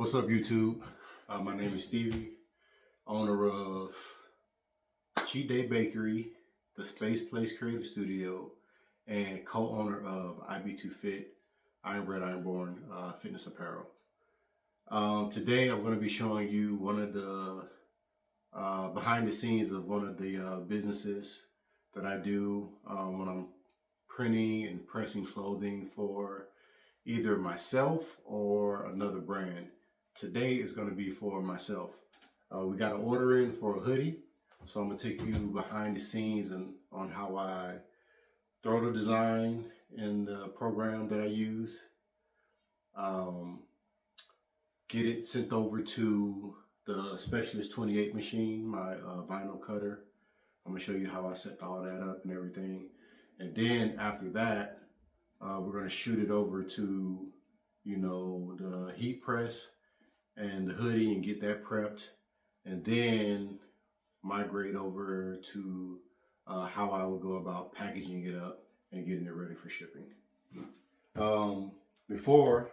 What's up, YouTube? My name is Stevie, owner of Cheat Day Bakery, the Space Place Creative Studio, and co-owner of IB2Fit, Iron Bred, Iron Born Fitness Apparel. Today, I'm going to be showing you one of the behind the scenes of one of the businesses that I do when I'm printing and pressing clothing for either myself or another brand. Today is going to be for myself. We got an order in for a hoodie, so I'm going to take you behind the scenes and on how I throw the design in the program that I use, get it sent over to the Specialist 28 machine, my vinyl cutter. I'm going to show you how I set all that up and everything. And then after that, we're going to shoot it over to, the heat press and the hoodie and get that prepped, and then migrate over to how I would go about packaging it up and getting it ready for shipping. Before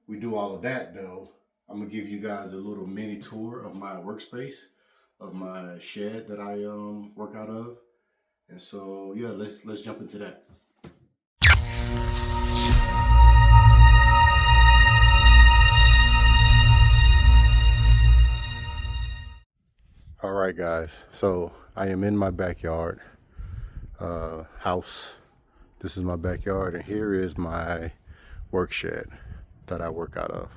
we do all of that though, I'm gonna give you guys a little mini tour of my workspace, of my shed that I work out of. And so yeah, let's jump into that. All right, guys, so I am in my backyard house. This is my backyard, and here is my work shed that I work out of.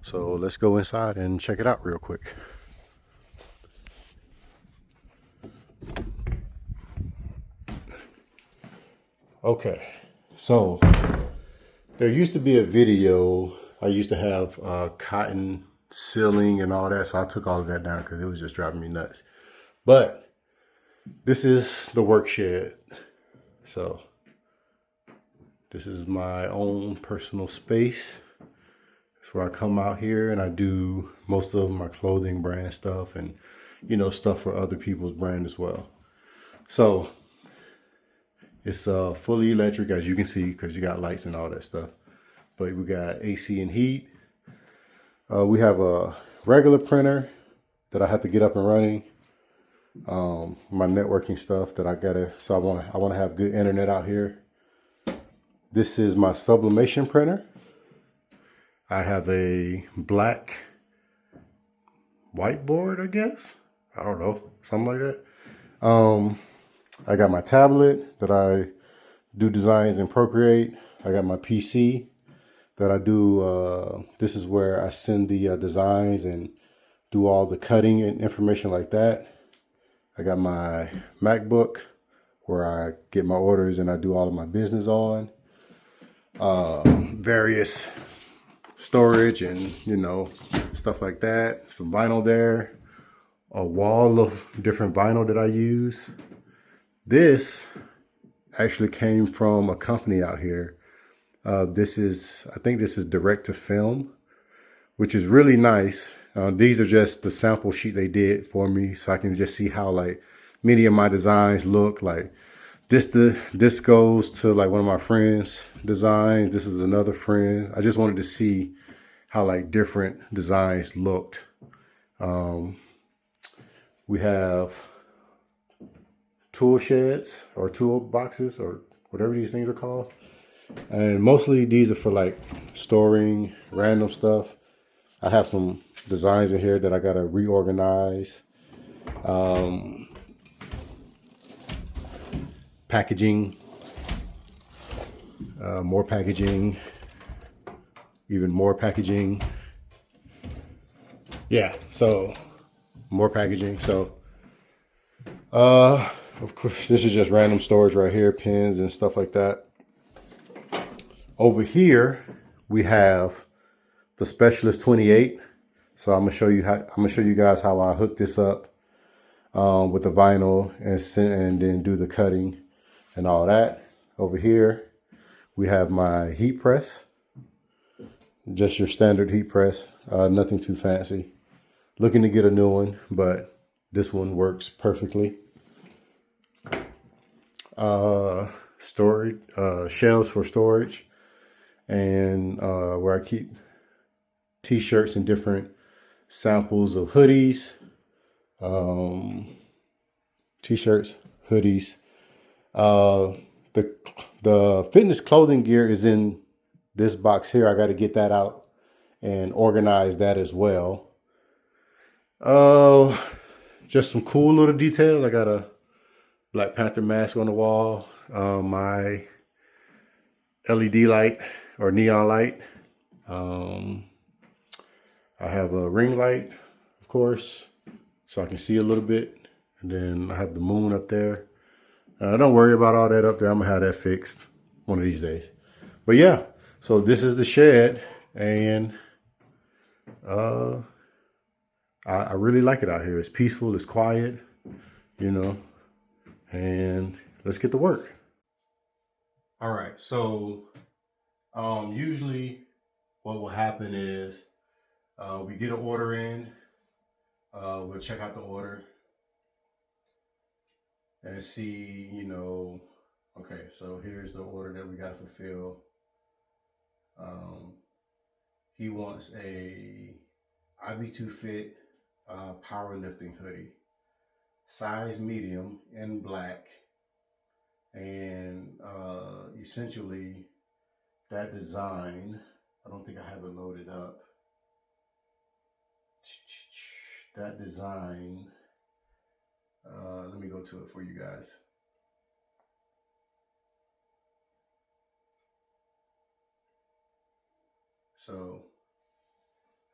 So let's go inside and check it out real quick. Okay, so there used to be a video. I used to have cotton ceiling and all that, so I took all of that down because it was just driving me nuts. But this is the work shed. So this is my own personal space. It's where I come out here and I do most of my clothing brand stuff and stuff for other people's brand as well. So it's fully electric, as you can see, because you got lights and all that stuff. But we got AC and heat. We have a regular printer that I have to get up and running. My networking stuff that I want to have good internet out here. This is my sublimation printer. I have a black whiteboard, I guess. I don't know, something like that. I got my tablet that I do designs in Procreate. I got my PC that I do, this is where I send the designs and do all the cutting and information like that. I got my MacBook where I get my orders and I do all of my business on. Various storage and, stuff like that. Some vinyl there. A wall of different vinyl that I use. This actually came from a company out here. I think this is direct to film, which is really nice. These are just the sample sheet they did for me, so I can just see how like many of my designs look. Like this goes to like one of my friends' designs. This is another friend. I just wanted to see how like different designs looked. We have tool sheds or tool boxes or whatever these things are called. And mostly these are for like storing random stuff. I have some designs in here that I gotta reorganize. Packaging, more packaging, even more packaging. Yeah, so more packaging. So, of course, this is just random storage right here, pens and stuff like that. Over here, we have the Specialist 28. So I'm gonna show you guys how I hook this up with the vinyl and then do the cutting and all that. Over here, we have my heat press, just your standard heat press, nothing too fancy. Looking to get a new one, but this one works perfectly. Storage, shelves for storage, and where I keep t-shirts and different samples of hoodies, t-shirts, hoodies. The fitness clothing gear is in this box here. I got to get that out and organize that as well. Just some cool little details. I got a Black Panther mask on the wall. My LED light or neon light. I have a ring light, of course, so I can see a little bit. And then I have the moon up there. Don't worry about all that up there. I'm gonna have that fixed one of these days. But yeah, so this is the shed, and I really like it out here. It's peaceful, it's quiet, you know, and let's get to work. All right, so usually what will happen is we get an order in, we'll check out the order and see, you know, okay, so here's the order that we got to fulfill. He wants a IB2 Fit powerlifting hoodie, size medium in black, and essentially that design, I don't think I have it loaded up. That design, let me go to it for you guys. So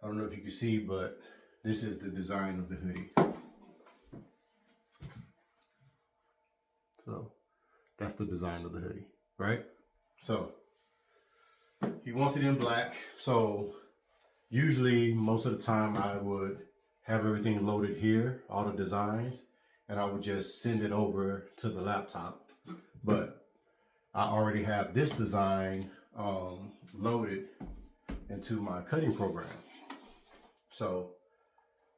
I don't know if you can see, but this is the design of the hoodie. So that's the design of the hoodie, right? So he wants it in black. So usually most of the time I would have everything loaded here, all the designs, and I would just send it over to the laptop. But I already have this design loaded into my cutting program. So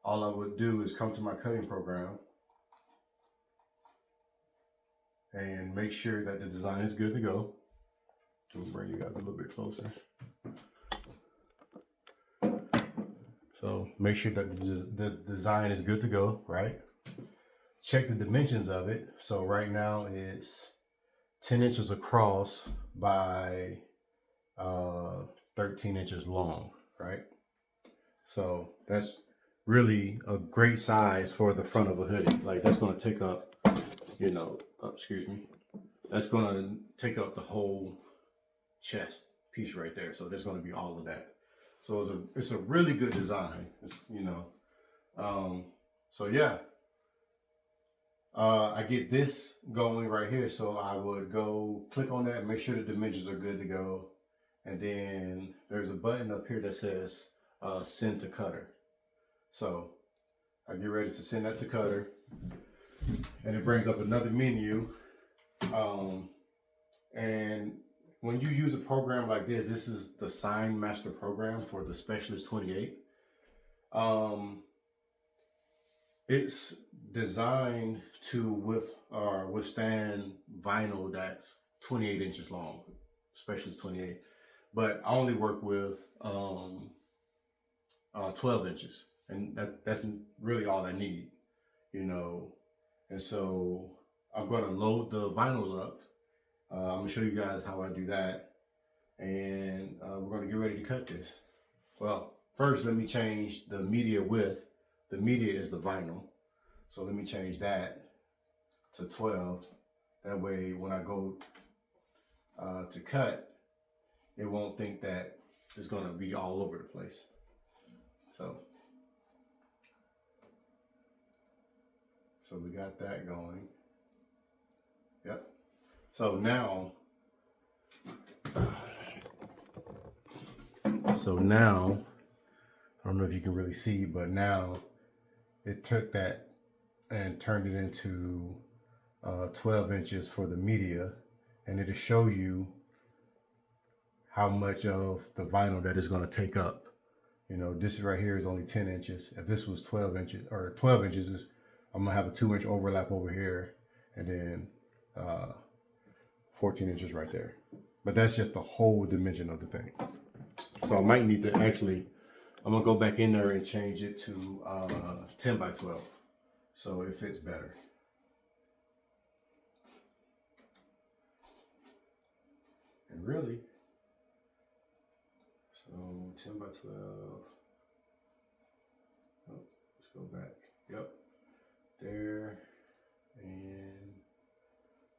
all I would do is come to my cutting program and make sure that the design is good to go. Let me bring you guys a little bit closer. So make sure that the design is good to go, right? Check the dimensions of it. So right now it's 10 inches across by 13 inches long, right? So that's really a great size for the front of a hoodie. Like that's going to take up, you know, excuse me, that's going to take up the whole chest piece right there. So there's going to be all of that. So it's a really good design. It's, you know, so yeah, I get this going right here. So I would go click on that, make sure the dimensions are good to go. And then there's a button up here that says send to cutter. So I get ready to send that to cutter, and it brings up another menu. And when you use a program like this is the Sign Master program for the Specialist 28. It's designed to withstand vinyl that's 28 inches long, Specialist 28. But I only work with 12 inches, and that's really all I need, you know. And so I'm going to load the vinyl up. I'm going to show you guys how I do that, and we're going to get ready to cut this. Well, first let me change the media width. The media is the vinyl, so let me change that to 12. That way when I go to cut, it won't think that it's going to be all over the place. So we got that going. Yep. So now, I don't know if you can really see, but now it took that and turned it into 12 inches for the media, and it'll show you how much of the vinyl that is going to take up. You know, this right here is only 10 inches. If this was 12 inches, or 12 inches, I'm going to have a 2-inch overlap over here, and then 14 inches right there. But that's just the whole dimension of the thing. So I might need to actually I'm gonna go back in there and change it to 10 by 12, so it fits better. And really, so 10 by 12. Oh, let's go back. Yep, there, and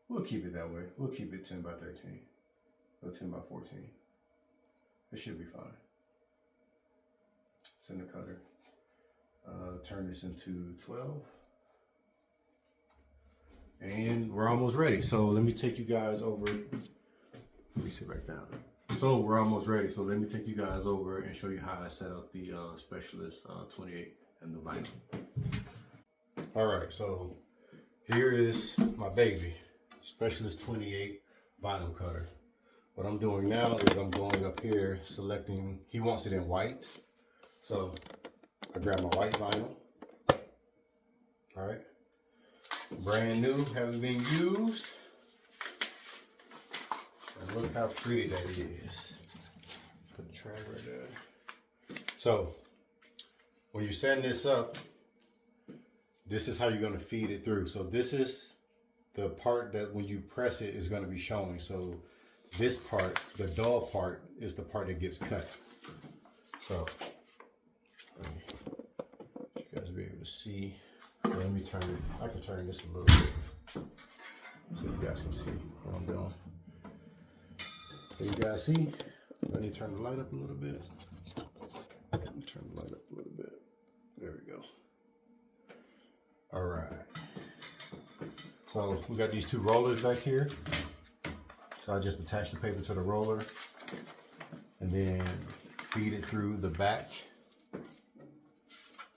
we'll keep it that way. We'll keep it 10 by 13 or 10 by 14. It should be fine. Center cutter. Turn this into 12. And we're almost ready. So let me take you guys over. Let me sit back down. So we're almost ready. So let me take you guys over and show you how I set up the Specialist 28 and the vinyl. All right, so here is my baby, Specialist 28 vinyl cutter. What I'm doing now is I'm going up here, selecting, he wants it in white. So I grab my white vinyl. All right, brand new, haven't been used. And look how pretty that is. Put the tray right there. So when you're setting this up, this is how you're gonna feed it through. So this is the part that when you press it is gonna be showing. So this part, the dull part, is the part that gets cut. So you guys will be able to see. Let me turn it. I can turn this a little bit so you guys can see what I'm doing. Can you guys see? Let me turn the light up a little bit. Let me turn the light up a little bit. There we go. All right. So we got these two rollers back here. So I just attach the paper to the roller and then feed it through the back.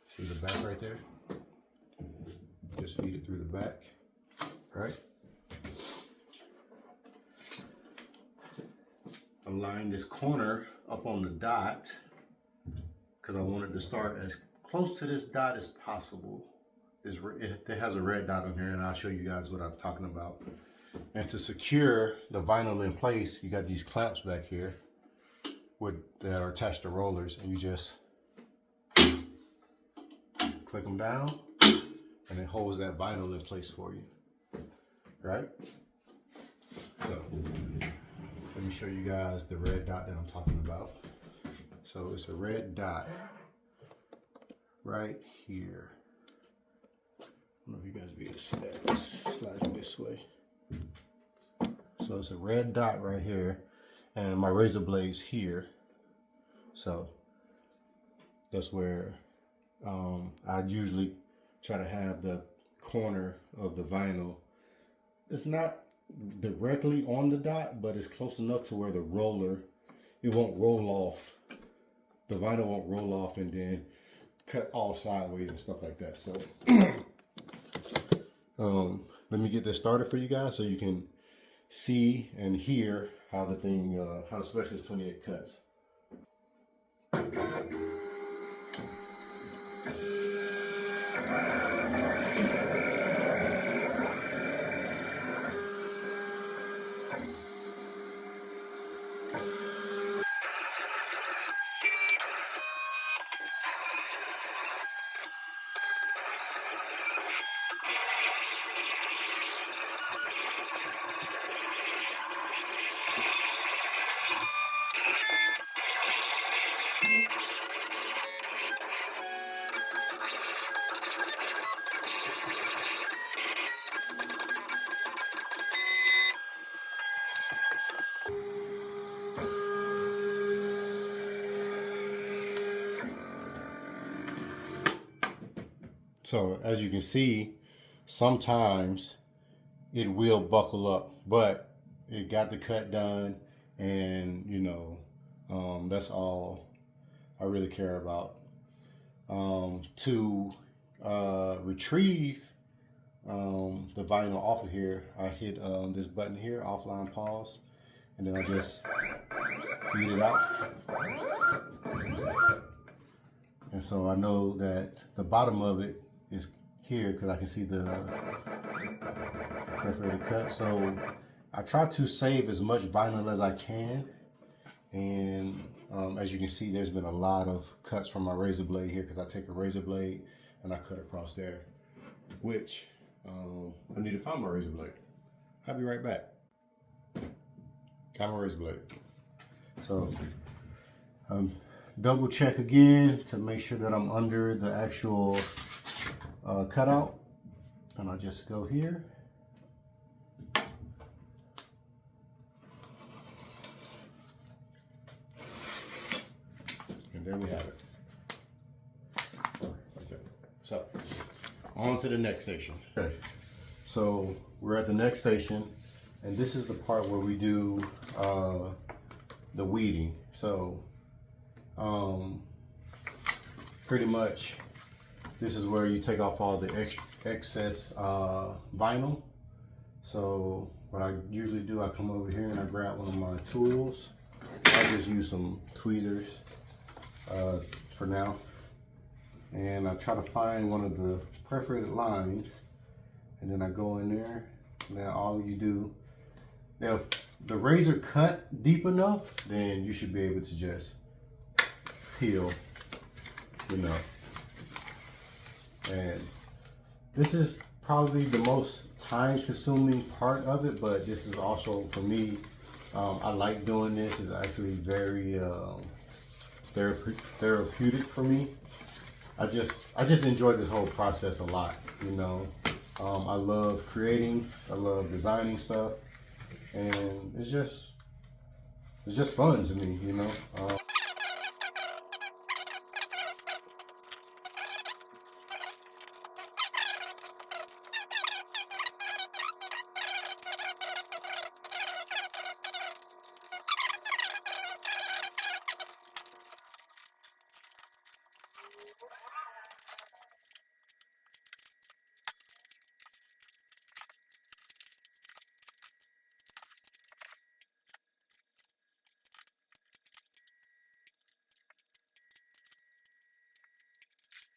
See the back right there? Just feed it through the back, right? Align this corner up on the dot because I wanted to start as close to this dot as possible. It has a red dot on here, and I'll show you guys what I'm talking about. And to secure the vinyl in place, you got these clamps back here that are attached to rollers, and you just click them down, and it holds that vinyl in place for you, right? So let me show you guys the red dot that I'm talking about. So it's a red dot right here. I don't know if you guys will be able to see that. Let's slide it this way. So it's a red dot right here, and my razor blade's here. So that's where I usually try to have the corner of the vinyl. It's not directly on the dot, but it's close enough to where the roller, it won't roll off. The vinyl won't roll off and then cut all sideways and stuff like that. So let me get this started for you guys so you can see and hear how the thing, how the Specialist 28 cuts. So as you can see, sometimes it will buckle up, but it got the cut done, and you know, that's all I really care about. To retrieve the vinyl off of here, I hit this button here, offline pause, and then I just feed it out. And so I know that the bottom of it is here because I can see the perforated cut. So I try to save as much vinyl as I can, and As you can see, there's been a lot of cuts from my razor blade here because I take a razor blade and I cut across there, which I need to find my razor blade. I'll be right back. Got my razor blade. So double check again to make sure that I'm under the actual cutout, and I'll just go here. And there we have it. Okay. So on to the next station. Okay. So we're at the next station, and this is the part where we do the weeding. So pretty much this is where you take off all the excess vinyl. So what I usually do, I come over here and I grab one of my tools. I just use some tweezers for now, and I try to find one of the perforated lines, and then I go in there. Now all you do, if the razor cut deep enough, then you should be able to just peel, you know. And this is probably the most time consuming part of it, but this is also, for me, I like doing this. It's actually very therapeutic for me. I just enjoy this whole process a lot, you know. I love creating, I love designing stuff, and it's just fun to me, you know.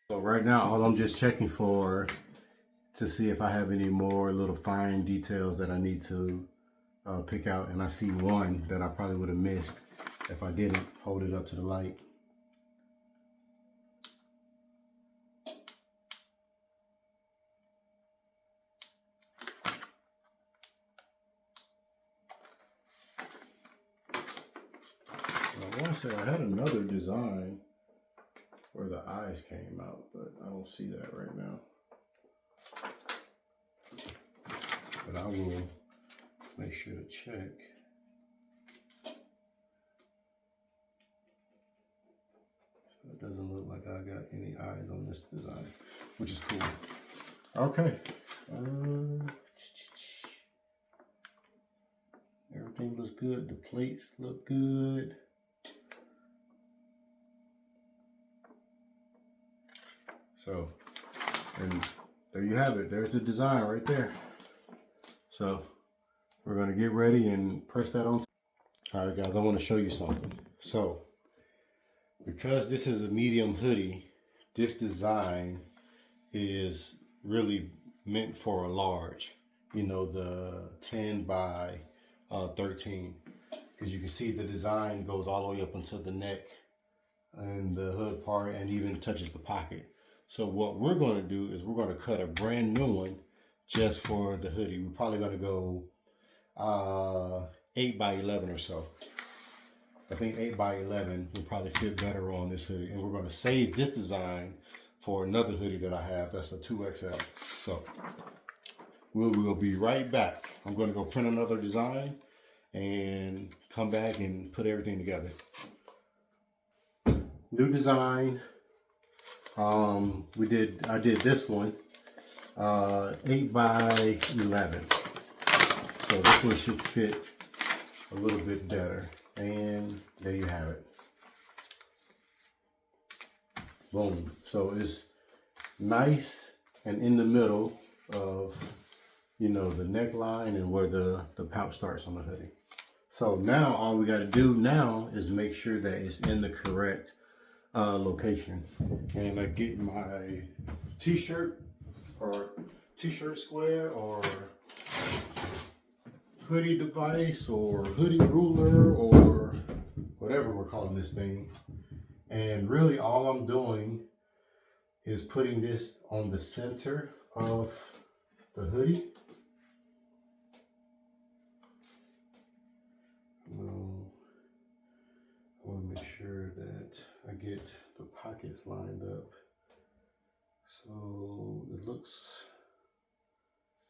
So right now, all I'm just checking for to see if I have any more little fine details that I need to pick out. And I see one that I probably would have missed if I didn't hold it up to the light. I want to say I had another design where the eyes came out, but I don't see that right now. But I will make sure to check. So it doesn't look like I got any eyes on this design, which is cool. Okay. Everything looks good. The plates look good. So, and there you have it. There's the design right there. So we're gonna get ready and press that on. All right, guys, I want to show you something. So because this is a medium hoodie, this design is really meant for a large, you know, the 10 by 13. Because you can see the design goes all the way up until the neck and the hood part, and even touches the pocket. So what we're going to do is we're going to cut a brand new one just for the hoodie. We're probably going to go 8 by 11 or so. I think 8 by 11 will probably fit better on this hoodie. And we're going to save this design for another hoodie that I have. That's a 2XL. So we'll be right back. I'm going to go print another design and come back and put everything together. New design. I did this one 8 by 11, so this one should fit a little bit better, and there you have it. Boom. So it's nice and in the middle of, you know, the neckline and where the pouch starts on the hoodie. So now all we got to do now is make sure that it's in the correct location. And I get my t-shirt or t-shirt square or hoodie device or hoodie ruler or whatever whatever we're calling this thing. And really all I'm doing is putting this on the center of the hoodie. I want to make sure that I get the pockets lined up. So it looks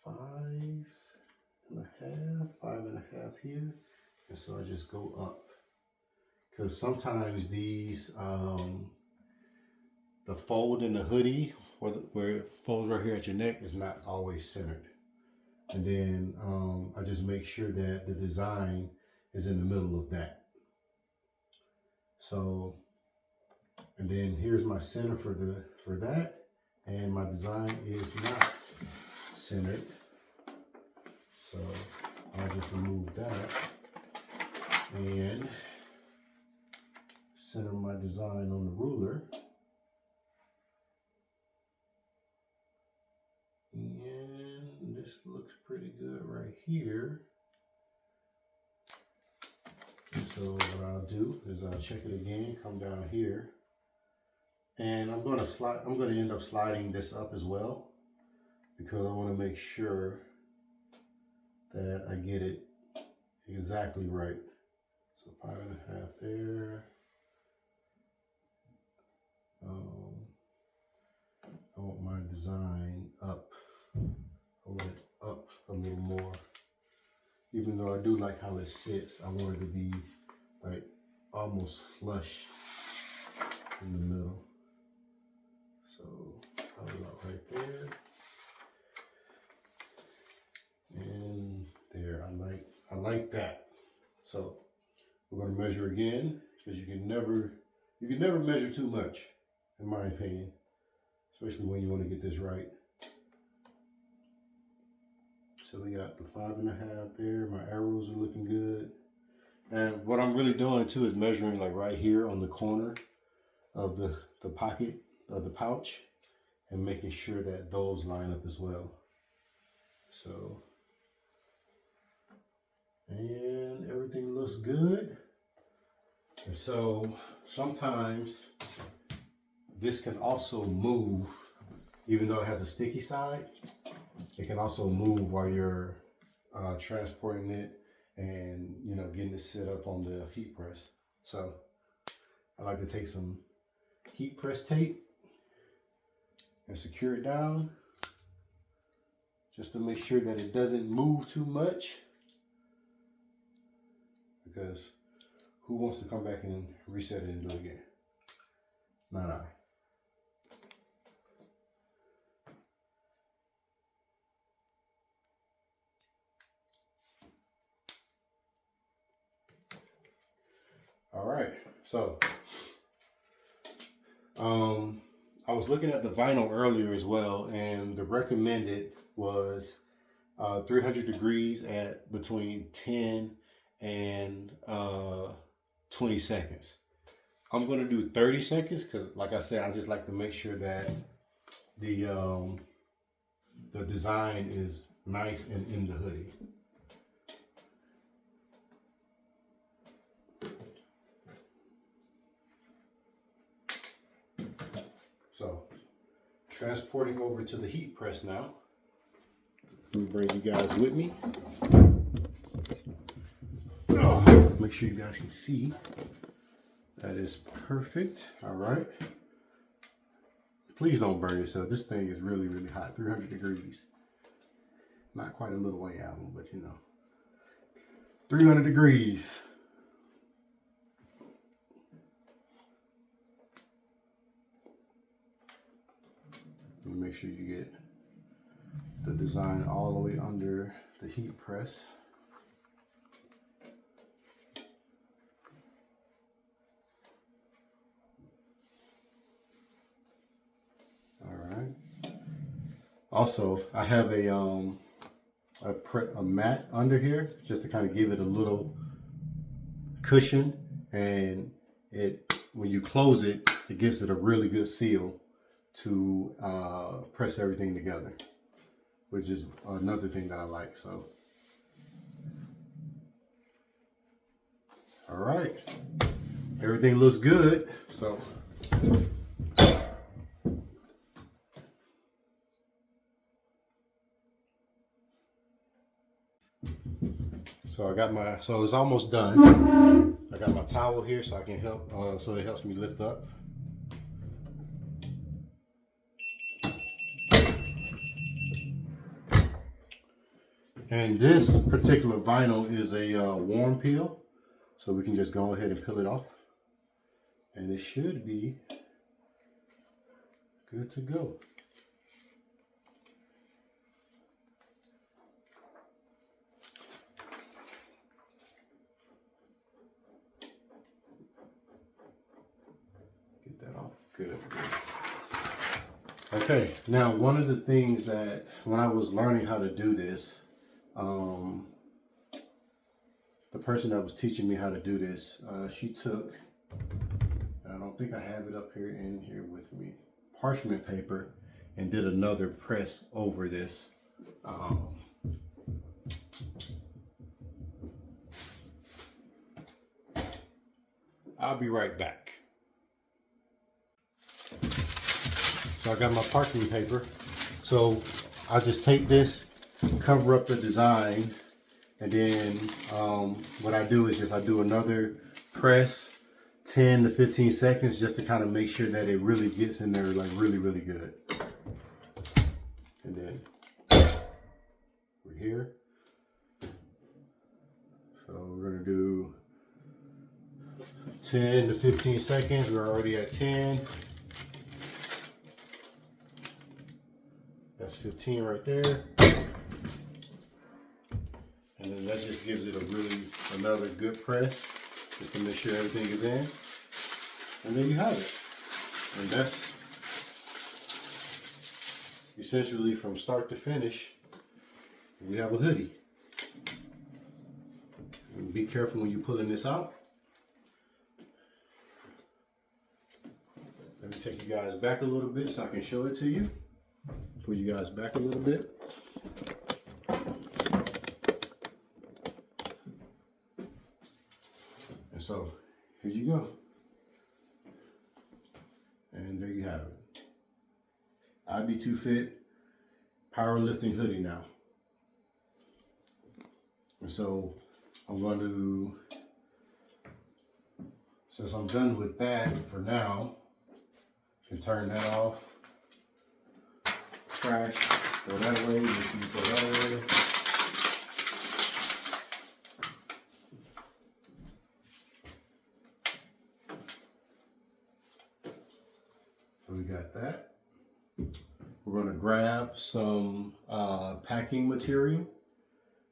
5.5 here. And so I just go up. Because sometimes these, the fold in the hoodie, where it folds right here at your neck, is not always centered. And then I just make sure that the design is in the middle of that. So, and then here's my center for that, and my design is not centered. So I'll just remove that and center my design on the ruler. And this looks pretty good right here. So what I'll do is I'll check it again, come down here, and I'm going to end up sliding this up as well, because I want to make sure that I get it exactly right. So 5.5 there. I want my design up. I want it up a little more. Even though I do like how it sits, I want it to be like almost flush in the middle. So I'll go up right there. And there, I like that. So we're gonna measure again, because you can never measure too much, in my opinion, especially when you want to get this right. So we got the 5.5 there. My arrows are looking good. And what I'm really doing too is measuring like right here on the corner of the pocket of the pouch, and making sure that those line up as well. So, and everything looks good. And so sometimes this can also move, even though it has a sticky side. It can also move while you're transporting it and, you know, getting it set up on the heat press. So I like to take some heat press tape and secure it down, just to make sure that it doesn't move too much, because who wants to come back and reset it and do it again? Not I. All right, so I was looking at the vinyl earlier as well, and the recommended was 300 degrees at between 10 and 20 seconds. I'm gonna do 30 seconds because, like I said, I just like to make sure that the design is nice and in the hoodie. So, transporting over to the heat press now. Let me bring you guys with me. Oh, make sure you guys can see. That is perfect. All right. Please don't burn yourself. This thing is really, really hot. 300 degrees. Not quite a Lil Wayne album, but you know. 300 degrees. Make sure you get the design all the way under the heat press. All right. Also, I have a mat under here just to kind of give it a little cushion, and when you close it, it gives it a really good seal to press everything together, which is another thing that I like. So, all right, everything looks good. So I got my, so it's almost done. I got my towel here so I can help, so it helps me lift up. And this particular vinyl is a warm peel, so we can just go ahead and peel it off. And it should be good to go. Get that off, good. Okay, now one of the things that when I was learning how to do this, the person that was teaching me how to do this, she took, I don't think I have it up here in here with me, parchment paper, and did another press over this. I'll be right back. So I got my parchment paper. So I just take this, cover up the design, and then what I do is just I do another press, 10 to 15 seconds, just to kind of make sure that it really gets in there like really, really good. And then we're here. So we're gonna do 10 to 15 seconds. We're already at 10. That's 15 right there. And then that just gives it another good press, just to make sure everything is in. And there you have it. And that's essentially from start to finish, we have a hoodie. And be careful when you're pulling this out. Let me take you guys back a little bit so I can show it to you. Pull you guys back a little bit. And so here you go. And there you have it. IB2Fit powerlifting hoodie now. And so I'm going to, since I'm done with that for now, I can turn that off. Trash, go that way, make sure you go that way. So we got that. We're gonna grab some packing material,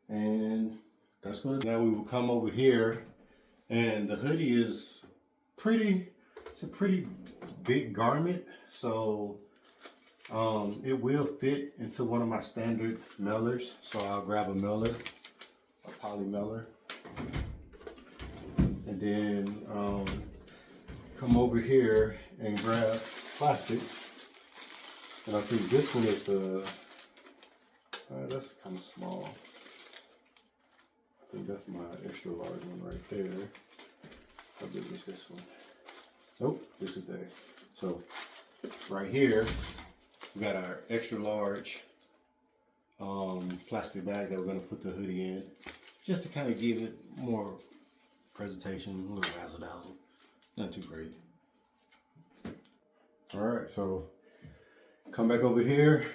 and that's gonna, now we will come over here, and the hoodie is it's a pretty big garment, so it will fit into one of my standard mailers. So I'll grab a mailer, a poly mailer, and then come over here and grab plastic. And I think this one is the, that's kind of small. I think that's my extra large one right there. How big is this one? Nope, this is there. So right here, we got our extra large plastic bag that we're going to put the hoodie in, just to kind of give it more presentation, a little razzle dazzle, not too crazy. All right, so come back over here.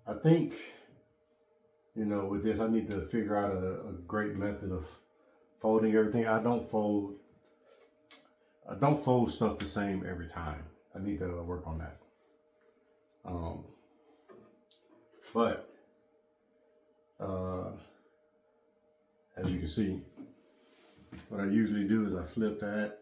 I think, you know, with this, I need to figure out a great method of folding everything. I don't fold stuff the same every time. I need to work on that. But as you can see, what I usually do is I flip that.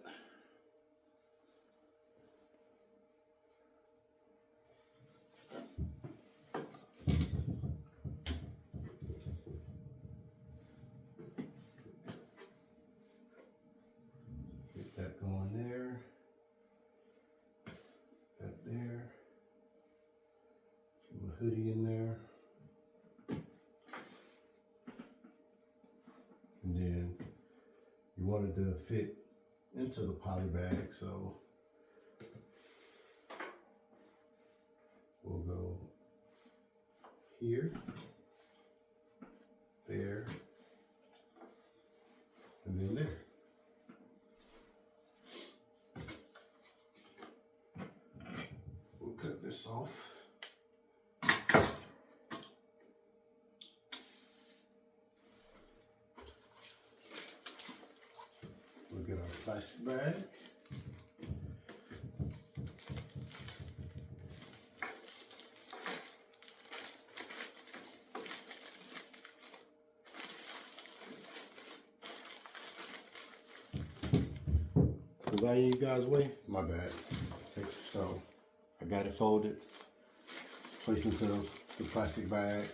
Get that going there. That there. Put my hoodie in there. it to fit into the poly bag, so we'll go here, there, and then there. We'll cut this off. We'll get our plastic bag. Was I in you guys' way? My bad. So I got it folded, placed into the plastic bag.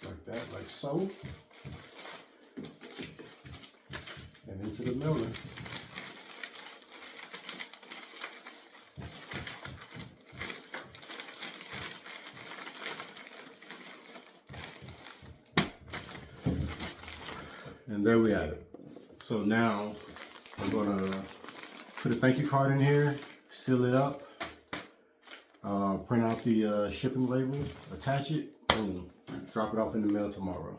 Like that, like so. And into the mailer. And there we have it. So now I'm gonna put a thank you card in here, seal it up, print out the shipping label, attach it, boom, drop it off in the mail tomorrow.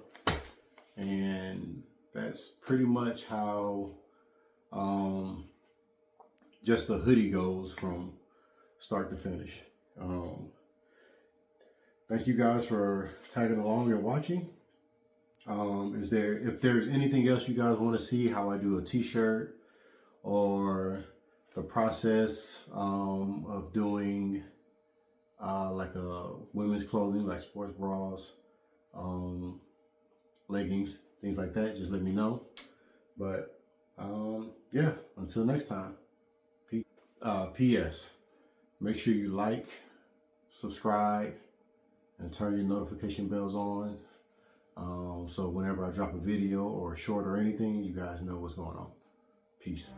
And that's pretty much how just the hoodie goes from start to finish. Thank you guys for tagging along and watching. If there's anything else you guys want to see, how I do a t-shirt or the process of doing like a women's clothing, like sports bras, leggings, things like that, just let me know. But yeah, until next time. P.S. Make sure you like, subscribe, and turn your notification bells on. So whenever I drop a video or a short or anything, you guys know what's going on. Peace.